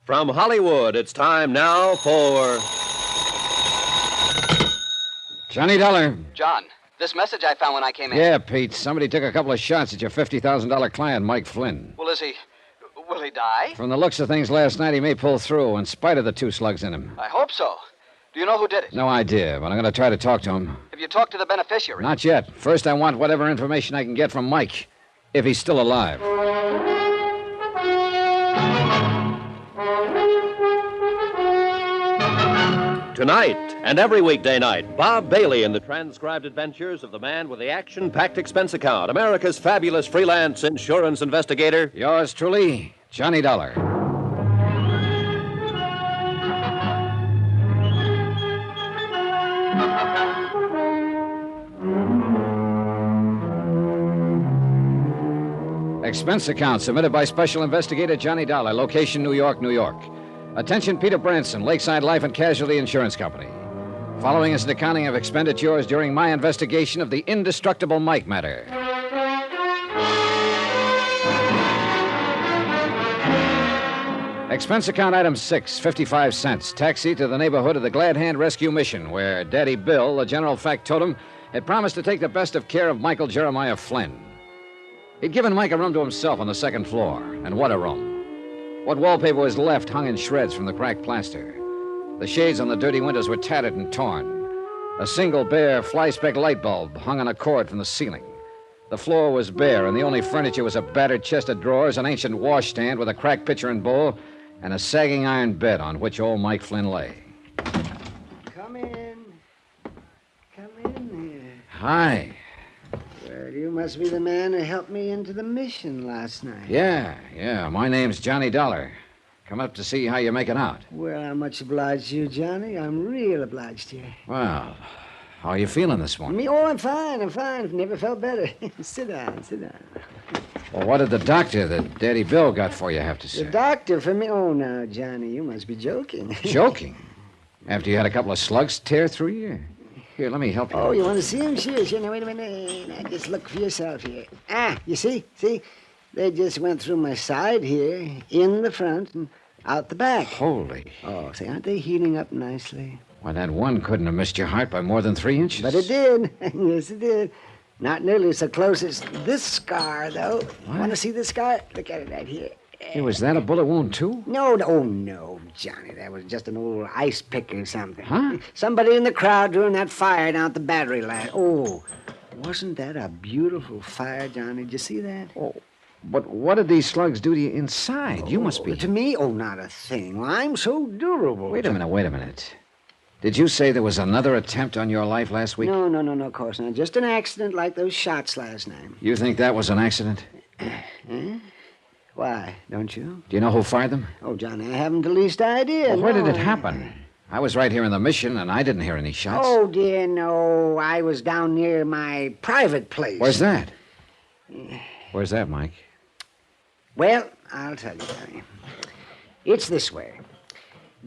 From Hollywood, it's time now for... Johnny Dollar. John, this message I found when I came in. Yeah, Pete. Somebody took a couple of shots at your $50,000 client, Mike Flynn. Well, will he die? From the looks of things last night, he may pull through, in spite of the 2 slugs in him. I hope so. Do you know who did it? No idea, but I'm going to try to talk to him. Have you talked to the beneficiary? Not yet. First, I want whatever information I can get from Mike, if he's still alive. Tonight and every weekday night, Bob Bailey in the transcribed adventures of the man with the action-packed expense account, America's fabulous freelance insurance investigator. Yours truly, Johnny Dollar. Expense account submitted by Special Investigator Johnny Dollar, location New York, New York. Attention, Peter Branson, Lakeside Life and Casualty Insurance Company. Following is an accounting of expenditures during my investigation of the Indestructible Mike matter. Expense account item 6, 55 cents. Taxi to the neighborhood of the Glad Hand Rescue Mission, where Daddy Bill, the general factotum, had promised to take the best of care of Michael Jeremiah Flynn. He'd given Mike a room to himself on the second floor, and what a room. What wallpaper was left hung in shreds from the cracked plaster. The shades on the dirty windows were tattered and torn. A single bare fly-speck light bulb hung on a cord from the ceiling. The floor was bare, and the only furniture was a battered chest of drawers, an ancient washstand with a cracked pitcher and bowl, and a sagging iron bed on which old Mike Flynn lay. Come in. Come in here. Hi. Well, you must be the man who helped me into the mission last night. Yeah. My name's Johnny Dollar. Come up to see how you're making out. Well, I'm much obliged to you, Johnny. I'm real obliged to you. Well, how are you feeling this morning? Me? Oh, I'm fine. Never felt better. Sit down. Well, what did the doctor that Daddy Bill got for you have to say? The doctor for me? Oh, now, Johnny, you must be joking. Joking? After you had a couple of slugs tear through you? Here, let me help you. Oh, you want to see him? Sure. Now, wait a minute. Now, just look for yourself here. You see? They just went through my side here, in the front and out the back. Holy. Oh, say, aren't they healing up nicely? Why, that one couldn't have missed your heart by more than 3 inches. But it did. Yes, it did. Not nearly so close as this scar, though. What? Want to see this scar? Look at it right here. Hey, was that a bullet wound, too? No, Johnny. That was just an old ice pick or something. Huh? Somebody in the crowd during that fire down at the battery last. Oh, wasn't that a beautiful fire, Johnny? Did you see that? Oh, but what did these slugs do to you inside? You must be... To me? Oh, not a thing. Well, I'm so durable. Wait a minute. Did you say there was another attempt on your life last week? No, of course not. Just an accident like those shots last night. You think that was an accident? Huh? Why, don't you? Do you know who fired them? Oh, Johnny, I haven't the least idea. Well, where did it happen? I was right here in the mission, and I didn't hear any shots. Oh, dear, no. I was down near my private place. Where's that? Where's that, Mike? Well, I'll tell you, Johnny. It's this way.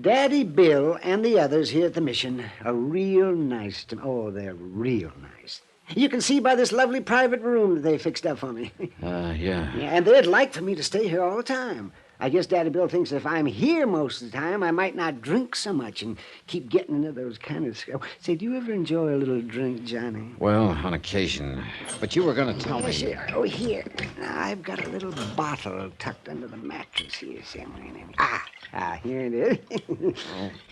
Daddy Bill and the others here at the mission are real nice to me. Oh, they're real nice. You can see by this lovely private room that they fixed up for me. Yeah, and they'd like for me to stay here all the time. I guess Daddy Bill thinks if I'm here most of the time, I might not drink so much and keep getting into those kind of... Say, do you ever enjoy a little drink, Johnny? Well, on occasion. But you were going to tell me... Sure. Oh, here. Now, I've got a little bottle tucked under the mattress here. Here it is.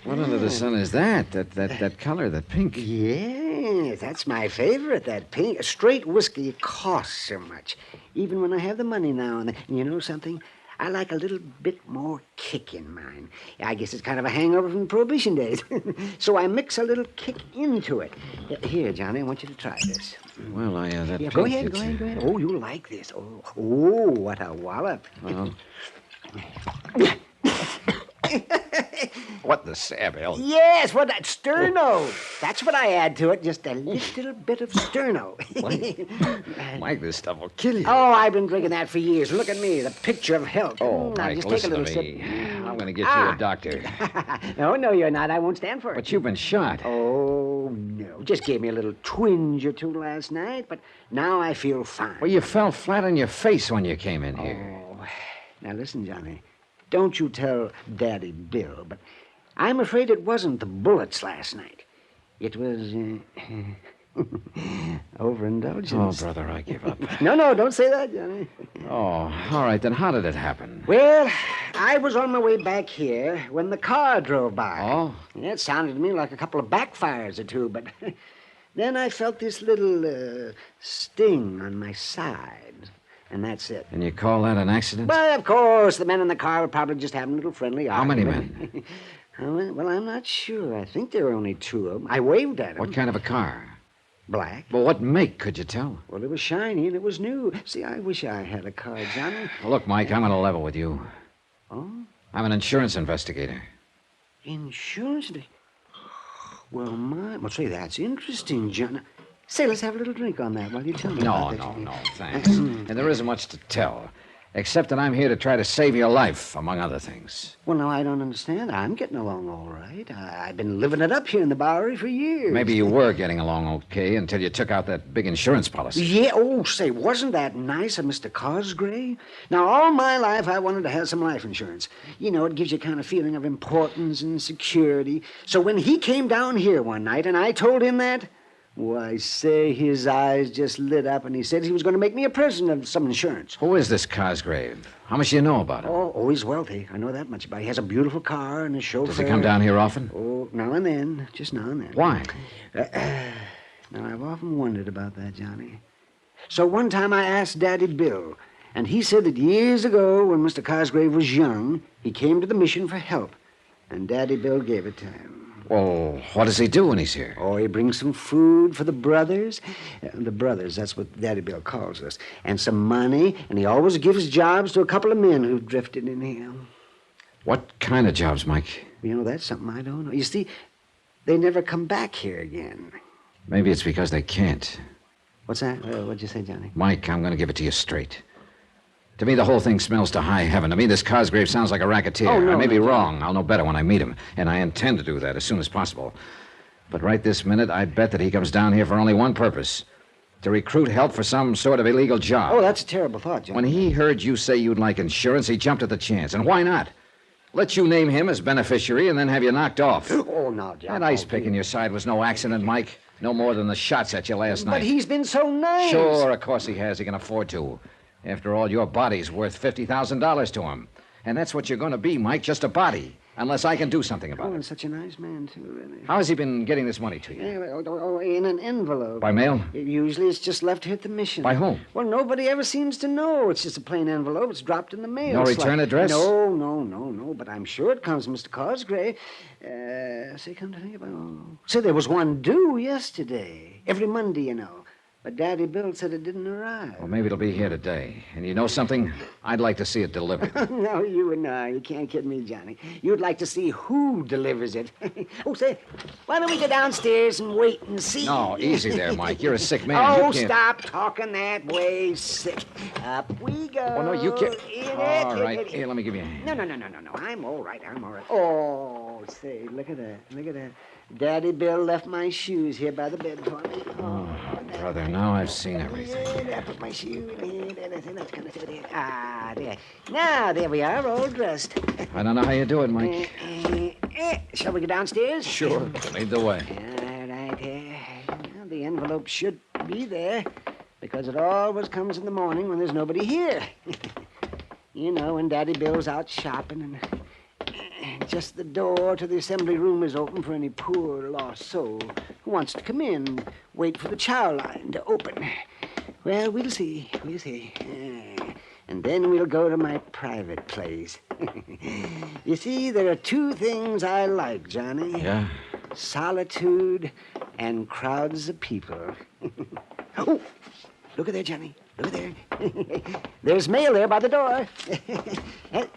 What under the sun is that? That color, that pink? Yes, that's my favorite, that pink. Straight whiskey costs so much. Even when I have the money now and then. And you know something? I like a little bit more kick in mine. I guess it's kind of a hangover from the Prohibition days. So I mix a little kick into it. Here, Johnny, I want you to try this. Well, that Yeah, pink, go ahead. Oh, you'll like this. Oh, what a wallop. Well... What the Saville? Yes, what that sterno. That's what I add to it, just a little bit of sterno. Mike, this stuff will kill you. Oh, I've been drinking that for years. Look at me, the picture of health. Oh, now, Mike, just listen take a to little me. sip. I'm going to get you a doctor. No, you're not. I won't stand for it. But you've been shot. Oh, no. Just gave me a little twinge or two last night, but now I feel fine. Well, you fell flat on your face when you came in here. Oh, now listen, Johnny. don't you tell Daddy Bill, but I'm afraid it wasn't the bullets last night. It was overindulgence. Oh, brother, I give up. No, don't say that, Johnny. Oh, all right, then how did it happen? Well, I was on my way back here when the car drove by. Oh? Yeah, it sounded to me like a couple of backfires or two, but then I felt this little sting on my side, and that's it. And you call that an accident? Well, of course, the men in the car were probably just having a little friendly How many argument. men? Well, I'm not sure. I think there were only two of them. I waved at them. What kind of a car? Black. Well, what make, could you tell? Well, it was shiny and it was new. See, I wish I had a car, Johnny. Well, look, Mike, I'm on a level with you. Oh? I'm an insurance investigator. Insurance? Well, say, that's interesting, John. Say, let's have a little drink on that while you tell me about that. No, thanks. And there isn't much to tell, except that I'm here to try to save your life, among other things. Well, no, I don't understand. I'm getting along all right. I've been living it up here in the Bowery for years. Maybe you were getting along okay until you took out that big insurance policy. Yeah, say, wasn't that nice of Mr. Cosgrave? Now, all my life, I wanted to have some life insurance. You know, it gives you a kind of feeling of importance and security. So when he came down here one night and I told him that, why, say, his eyes just lit up, and he said he was going to make me a present of some insurance. Who is this Cosgrave? How much do you know about him? Oh, he's wealthy. I know that much about him. He has a beautiful car and a chauffeur. Does he come down here often? Oh, now and then. Just now and then. Why? Now, I've often wondered about that, Johnny. So one time I asked Daddy Bill, and he said that years ago, when Mr. Cosgrave was young, he came to the mission for help, and Daddy Bill gave it to him. Well, what does he do when he's here? Oh, he brings some food for the brothers. The brothers, that's what Daddy Bill calls us. And some money, and he always gives jobs to a couple of men who've drifted in here. What kind of jobs, Mike? You know, that's something I don't know. You see, they never come back here again. Maybe it's because they can't. What's that? What'd you say, Johnny? Mike, I'm going to give it to you straight. To me, the whole thing smells to high heaven. To me, this Cosgrave sounds like a racketeer. Oh, no, I may be no. wrong. I'll know better when I meet him. And I intend to do that as soon as possible. But right this minute, I bet that he comes down here for only one purpose. To recruit help for some sort of illegal job. Oh, that's a terrible thought, Johnny. When he heard you say you'd like insurance, he jumped at the chance. And why not? Let you name him as beneficiary and then have you knocked off. Oh, no, Johnny. That ice pick in your side was no accident, Mike. No more than the shots at you last night. But he's been so nice. Sure, of course he has. He can afford to. After all, your body's worth $50,000 to him. And that's what you're going to be, Mike, just a body. Unless I can do something about Oh, it. and such a nice man, too, really. How has he been getting this money to you? In an envelope. By mail? Usually it's just left here at the mission. By whom? Well, nobody ever seems to know. It's just a plain envelope. It's dropped in the mail. No It's return like- address? No. But I'm sure it comes from Mr. Cosgrave. Say, come to think about it. Say, there was one due yesterday. Every Monday, you know. But Daddy Bill said it didn't arrive. Well, maybe it'll be here today. And you know something? I'd like to see it delivered. No, you can't kid me, Johnny. You'd like to see who delivers it. Say, why don't we go downstairs and wait and see? No, easy there, Mike. You're a sick man. Oh, You can't... stop talking that way, sick. Up we go. Oh, no, you can't. In All it, right. in it. Here, let me give you a hand. No. I'm all right. Oh, say, look at that. Daddy Bill left my shoes here by the bed for me. Oh, brother, now I've seen everything. Yeah, I put my shoe in there. That's kind of it. Ah, there. Now, there we are, all dressed. I don't know how you do it, Mike. Shall we go downstairs? Sure. Lead the way. All right, here. Well, the envelope should be there, because it always comes in the morning when there's nobody here. You know, when Daddy Bill's out shopping and just the door to the assembly room is open for any poor lost soul who wants to come in, wait for the chow line to open. Well, we'll see. And then we'll go to my private place. You see, there are two things I like, Johnny. Yeah? Solitude and crowds of people. Oh, look at there, Johnny. Look at there. There's mail there by the door.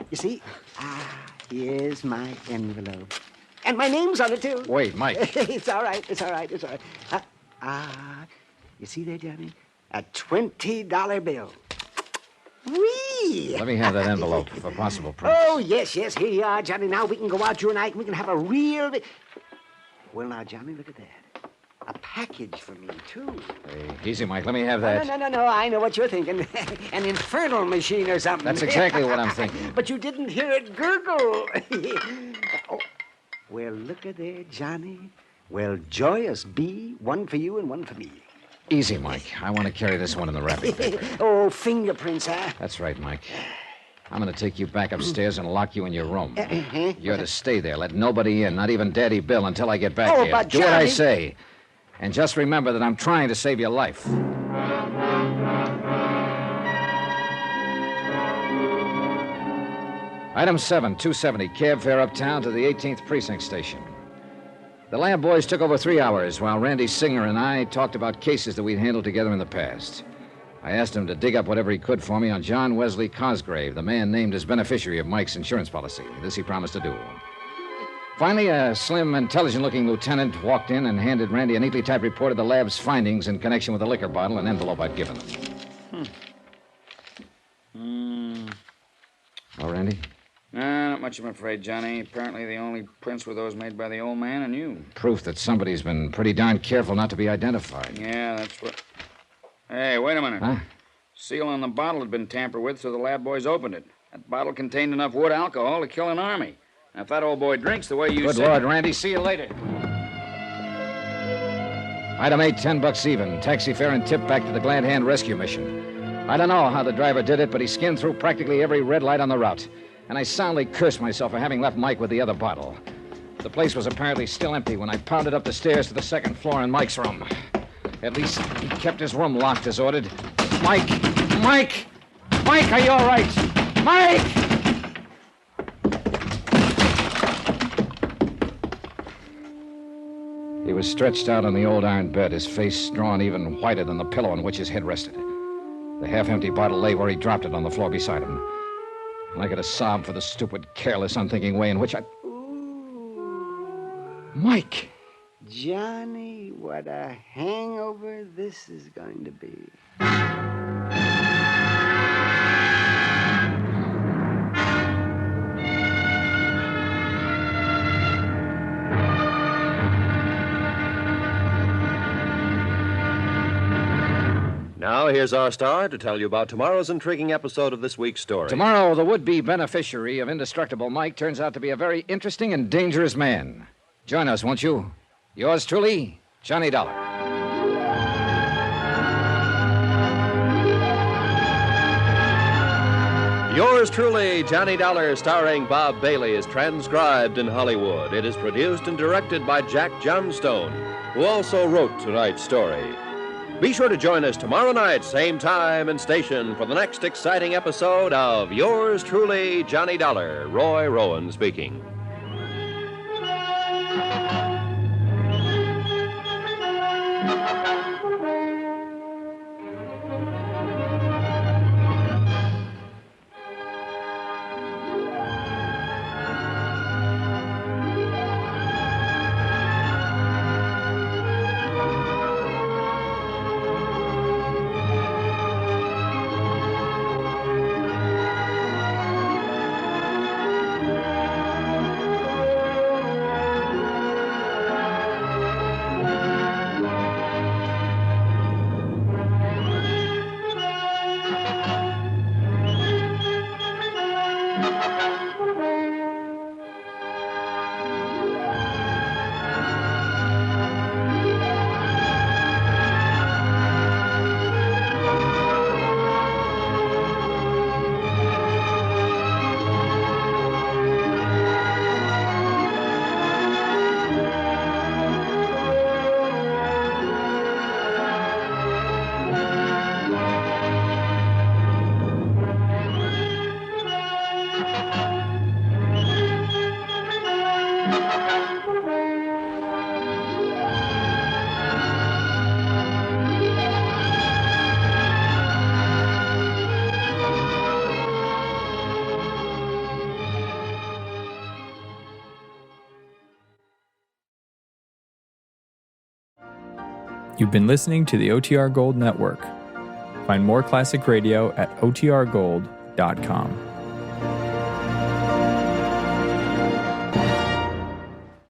You see? Here's my envelope. And my name's on it, too. Wait, Mike. It's all right. You see there, Johnny? A $20 bill. Whee! Let me have that envelope for possible proof. Oh, yes. Here you are, Johnny. Now we can go out, you and I, and we can have a real... Well, now, Johnny, look at that. a package for me, too. Hey, easy, Mike. Let me have that. No. I know what you're thinking. An infernal machine or something. That's exactly what I'm thinking. But you didn't hear it gurgle. Oh. Well, look at there, Johnny. Well, joyous be. One for you and one for me. Easy, Mike. I want to carry this one in the wrapping paper. Oh, fingerprints, huh? That's right, Mike. I'm going to take you back upstairs and lock you in your room. You're to stay there. Let nobody in, not even Daddy Bill, until I get back here. But do what I say. And just remember that I'm trying to save your life. Item 7, 270, cab fare uptown to the 18th Precinct Station. The lab boys took over 3 hours while Randy Singer and I talked about cases that we'd handled together in the past. I asked him to dig up whatever he could for me on John Wesley Cosgrave, the man named as beneficiary of Mike's insurance policy. This he promised to do. Finally, a slim, intelligent-looking lieutenant walked in and handed Randy a neatly typed report of the lab's findings in connection with the liquor bottle and envelope I'd given them. Oh, Randy? Not much, I'm afraid, Johnny. Apparently the only prints were those made by the old man and you. Proof that somebody's been pretty darn careful not to be identified. Yeah, that's what... Hey, wait a minute. Huh? Seal on the bottle had been tampered with, so the lab boys opened it. That bottle contained enough wood alcohol to kill an army. Now, if that old boy drinks the way you Good said... Lord, Randy. See you later. Item 8, $10 even. Taxi fare and tip back to the Glad Hand rescue mission. I don't know how the driver did it, but he skinned through practically every red light on the route. And I soundly cursed myself for having left Mike with the other bottle. The place was apparently still empty when I pounded up the stairs to the second floor in Mike's room. At least he kept his room locked as ordered. Mike! Mike! Mike, are you all right? Mike! He was stretched out on the old iron bed, his face drawn even whiter than the pillow on which his head rested. The half-empty bottle lay where he dropped it on the floor beside him. And I could have sobbed for the stupid, careless, unthinking way in which I... Mike! Johnny, what a hangover this is going to be. Now, here's our star to tell you about tomorrow's intriguing episode of this week's story. Tomorrow, the would-be beneficiary of Indestructible Mike turns out to be a very interesting and dangerous man. Join us, won't you? Yours truly, Johnny Dollar. Yours truly, Johnny Dollar, starring Bob Bailey, is transcribed in Hollywood. It is produced and directed by Jack Johnstone, who also wrote tonight's story. Be sure to join us tomorrow night, same time and station, for the next exciting episode of Yours truly, Johnny Dollar. Roy Rowan speaking. You've been listening to the OTR Gold Network. Find more classic radio at otrgold.com.